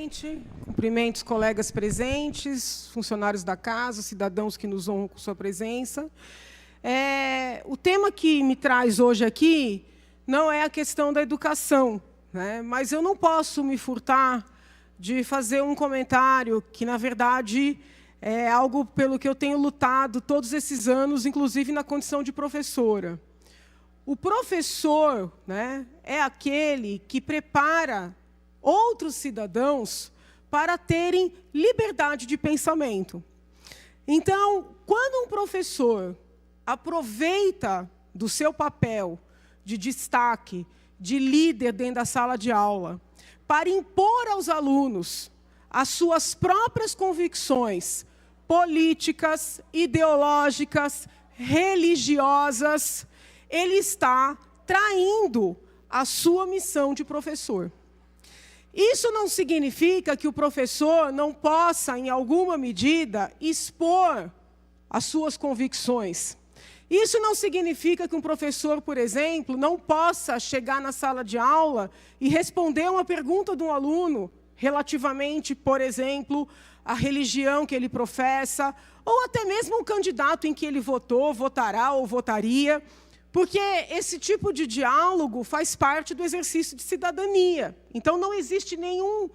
presidente, cumprimento os colegas presentes, funcionários da casa, cidadãos que nos honram com sua presença. O tema que me traz hoje aqui não é a questão da educação, né? Mas eu não posso me furtar de fazer um comentário que, na verdade, é algo pelo que eu tenho lutado todos esses anos, inclusive na condição de professora. O professor, né, é aquele que prepara outros cidadãos para terem liberdade de pensamento. Então, quando um professor aproveita do seu papel de destaque, de líder dentro da sala de aula, para impor aos alunos as suas próprias convicções políticas, ideológicas, religiosas, ele está traindo a sua missão de professor. Isso não significa que o professor não possa, em alguma medida, expor as suas convicções. Isso não significa que um professor, por exemplo, não possa chegar na sala de aula e responder uma pergunta de um aluno relativamente, por exemplo, à religião que ele professa, ou até mesmo o candidato em que ele votou, votará ou votaria, porque esse tipo de diálogo faz parte do exercício de cidadania. Então, não existe nenhum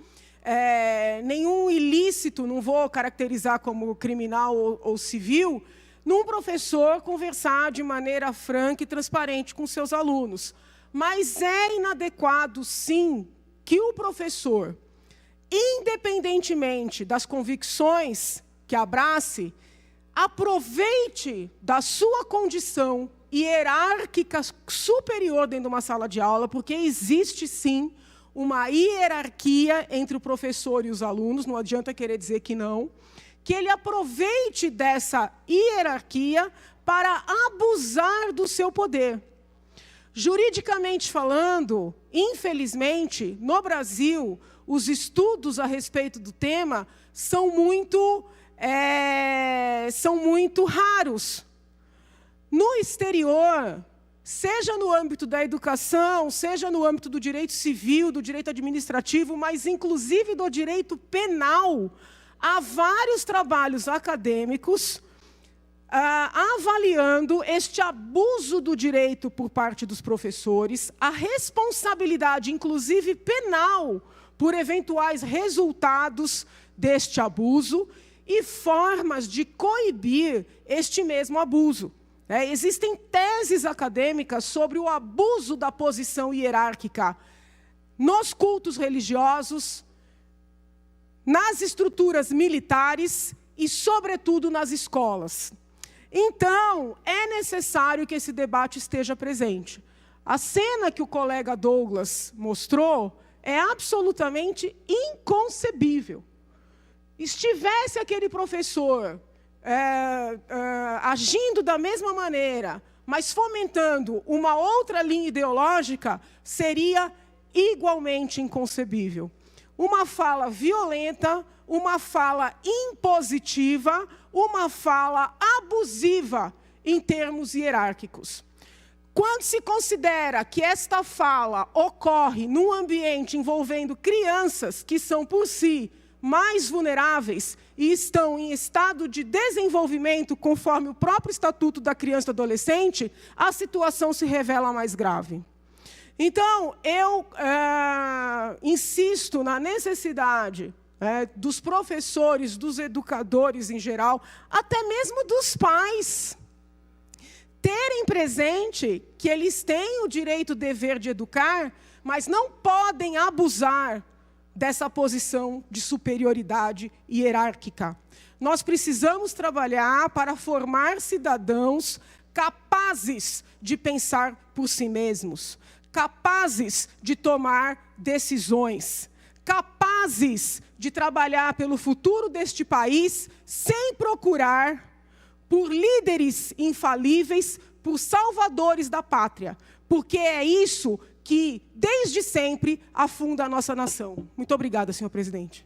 ilícito, não vou caracterizar como criminal ou civil, num professor conversar de maneira franca e transparente com seus alunos. Mas é inadequado, sim, que o professor, independentemente das convicções que abrace, aproveite da sua condição hierárquica superior dentro de uma sala de aula, porque existe, sim, uma hierarquia entre o professor e os alunos, não adianta querer dizer que não, que ele aproveite dessa hierarquia para abusar do seu poder. Juridicamente falando, infelizmente, no Brasil, os estudos a respeito do tema são muito raros. No exterior, seja no âmbito da educação, seja no âmbito do direito civil, do direito administrativo, mas inclusive do direito penal, há vários trabalhos acadêmicos avaliando este abuso do direito por parte dos professores, a responsabilidade, inclusive penal, por eventuais resultados deste abuso e formas de coibir este mesmo abuso. Existem teses acadêmicas sobre o abuso da posição hierárquica nos cultos religiosos, nas estruturas militares e, sobretudo, nas escolas. Então, é necessário que esse debate esteja presente. A cena que o colega Douglas mostrou é absolutamente inconcebível. Estivesse aquele professor agindo da mesma maneira, mas fomentando uma outra linha ideológica, seria igualmente inconcebível. Uma fala violenta, uma fala impositiva, uma fala abusiva em termos hierárquicos. Quando se considera que esta fala ocorre num ambiente envolvendo crianças que são, por si, mais vulneráveis e estão em estado de desenvolvimento, conforme o próprio Estatuto da Criança e do Adolescente, a situação se revela mais grave. Então, eu insisto na necessidade dos professores, dos educadores em geral, até mesmo dos pais, terem presente que eles têm o direito, o dever de educar, mas não podem abusar dessa posição de superioridade hierárquica. Nós precisamos trabalhar para formar cidadãos capazes de pensar por si mesmos, capazes de tomar decisões, capazes de trabalhar pelo futuro deste país sem procurar por líderes infalíveis, por salvadores da pátria, porque é isso que, desde sempre, afunda a nossa nação. Muito obrigada, senhor presidente.